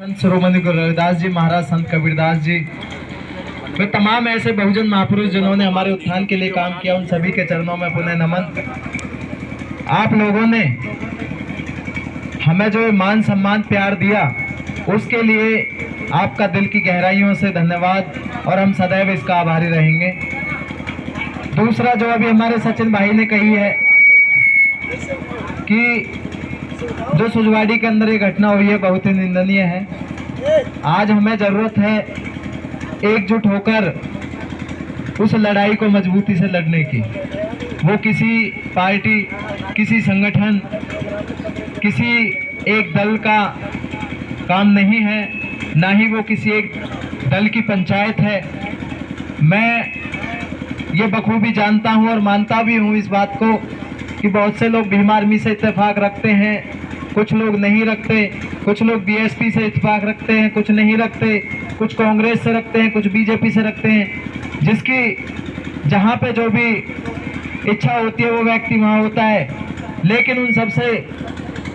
संत शिरोमणि गुरु रविदास जी महाराज, संत कबीरदास जी, वे तमाम ऐसे बहुजन महापुरुष जिन्होंने हमारे उत्थान के लिए काम किया, उन सभी के चरणों में पुनः नमन। आप लोगों ने हमें जो मान सम्मान प्यार दिया, उसके लिए आपका दिल की गहराइयों से धन्यवाद और हम सदैव इसका आभारी रहेंगे। दूसरा, जो अभी हमारे सचिन भाई ने कही है कि जो सुजवाड़ी के अंदर ये घटना हुई है बहुत ही निंदनीय है। आज हमें जरूरत है एकजुट होकर उस लड़ाई को मजबूती से लड़ने की। वो किसी पार्टी, किसी संगठन, किसी एक दल का काम नहीं है, ना ही वो किसी एक दल की पंचायत है। मैं ये बखूबी जानता हूँ और मानता भी हूँ इस बात को कि बहुत से लोग भीम आर्मी से इत्तेफाक रखते हैं, कुछ लोग नहीं रखते, कुछ लोग बीएसपी से इत्तेफाक रखते हैं, कुछ नहीं रखते, कुछ कांग्रेस से रखते हैं, कुछ बीजेपी से रखते हैं। जिसकी जहाँ पे जो भी इच्छा होती है वो व्यक्ति वहाँ होता है। लेकिन उन सबसे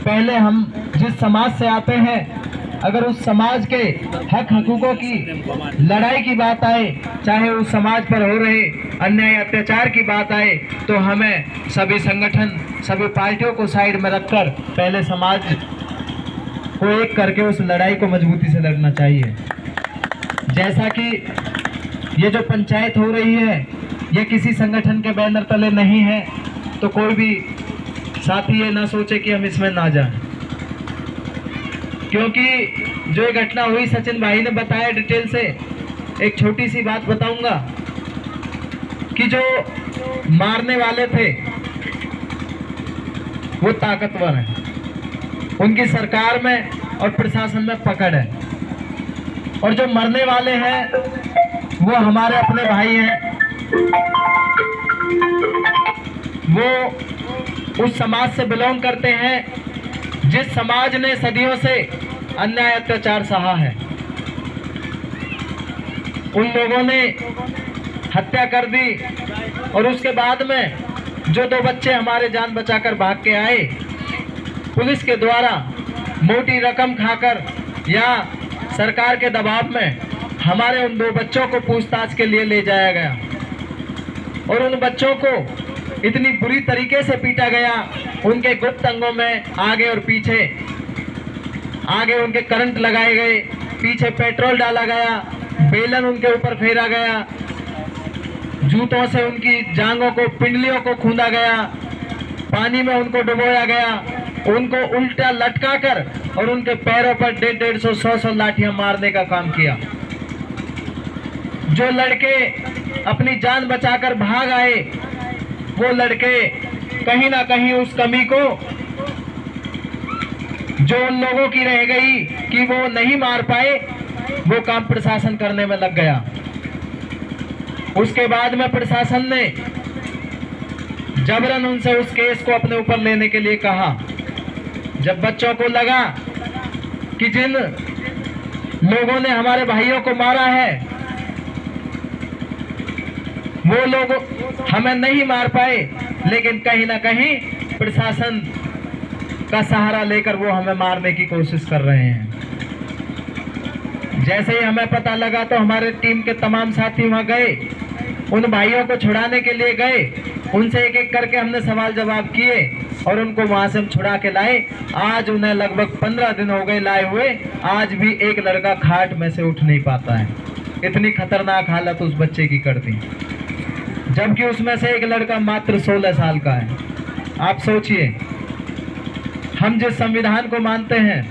पहले हम जिस समाज से आते हैं, अगर उस समाज के हक हकूकों की लड़ाई की बात आए, चाहे उस समाज पर हो रहे अन्याय अत्याचार की बात आए, तो हमें सभी संगठन, सभी पार्टियों को साइड में रखकर पहले समाज को एक करके उस लड़ाई को मजबूती से लड़ना चाहिए। जैसा कि ये जो पंचायत हो रही है, ये किसी संगठन के बैनर तले नहीं है, तो कोई भी साथी ये ना सोचे कि हम इसमें ना जाएं। क्योंकि जो ये घटना हुई, सचिन भाई ने बताया डिटेल से। एक छोटी सी बात बताऊंगा कि जो मारने वाले थे वो ताकतवर हैं, उनकी सरकार में और प्रशासन में पकड़ है, और जो मरने वाले हैं वो हमारे अपने भाई हैं। वो उस समाज से बिलोंग करते हैं जिस समाज ने सदियों से अन्याय अत्याचार सहा है। उन लोगों ने हत्या कर दी, और उसके बाद में जो दो बच्चे हमारे जान बचाकर भाग के आए, पुलिस के द्वारा मोटी रकम खाकर या सरकार के दबाव में हमारे उन दो बच्चों को पूछताछ के लिए ले जाया गया, और उन बच्चों को इतनी बुरी तरीके से पीटा गया, उनके गुप्त अंगों में आगे और पीछे, आगे उनके करंट लगाए गए, पीछे पेट्रोल डाला गया, बेलन उनके ऊपर फेरा गया, जूतों से उनकी जांघों को, पिंडलियों को खूंदा गया, पानी में उनको डुबोया गया, उनको उल्टा लटकाकर और उनके पैरों पर 150, 100 लाठियां मारने का काम किया। जो लड़के अपनी जान बचाकर भाग आए, वो लड़के कहीं ना कहीं उस कमी को जो उन लोगों की रह गई कि वो नहीं मार पाए, वो काम प्रशासन करने में लग गया। उसके बाद में प्रशासन ने जबरन उनसे उस केस को अपने ऊपर लेने के लिए कहा। जब बच्चों को लगा कि जिन लोगों ने हमारे भाइयों को मारा है वो लोग हमें नहीं मार पाए, लेकिन कहीं ना कहीं प्रशासन का सहारा लेकर वो हमें मारने की कोशिश कर रहे हैं। जैसे ही हमें पता लगा तो हमारे टीम के तमाम साथी वहां गए, उन भाइयों को छुड़ाने के लिए गए। उनसे एक एक करके हमने सवाल जवाब किए और उनको वहां से हम छुड़ा के लाए। आज उन्हें लगभग 15 दिन हो गए लाए हुए, आज भी एक लड़का खाट में से उठ नहीं पाता है। इतनी खतरनाक हालत उस बच्चे की कर दी, जबकि उसमें से एक लड़का मात्र 16 साल का है। आप सोचिए, हम जिस संविधान को मानते हैं,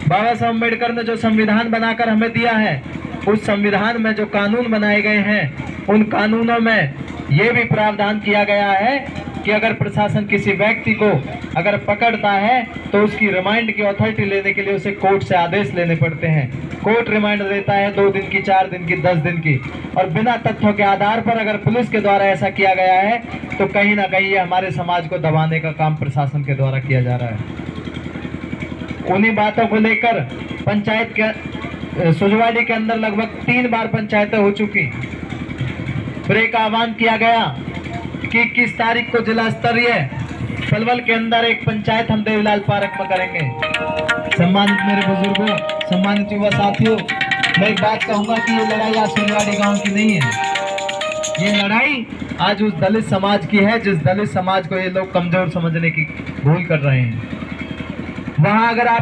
बाबा साहब अम्बेडकर ने जो संविधान बनाकर हमें दिया है, उस संविधान में जो कानून बनाए गए हैं, उन कानूनों में ये भी प्रावधान किया गया है कि अगर प्रशासन किसी व्यक्ति को अगर पकड़ता है तो उसकी रिमांड की अथॉरिटी लेने के लिए उसे कोर्ट से आदेश लेने पड़ते हैं। कोर्ट रिमांड देता है 2 दिन की, 4 दिन की, 10 दिन की, और बिना तथ्यों के आधार पर अगर पुलिस के द्वारा ऐसा किया गया है तो कहीं ना कहीं ये हमारे समाज को दबाने का काम प्रशासन के द्वारा किया जा रहा है। उन्हीं बातों को लेकर पंचायत के सुजवाड़ी के अंदर लगभग 3 बार पंचायतें हो चुकी। फिर एक आह्वान किया गया कि 21 तारीख को जिला स्तरीय पलवल के अंदर एक पंचायत हम देवलाल पार्क में करेंगे। सम्मानित मेरे बुजुर्गों, सम्मानित युवा साथियों, मैं एक बात कहूंगा कि ये लड़ाई आज फुलवाड़ी गांव की नहीं है। ये लड़ाई आज उस दलित समाज की है जिस दलित समाज को ये लोग कमजोर समझने की भूल कर रहे हैं। वहां अगर आप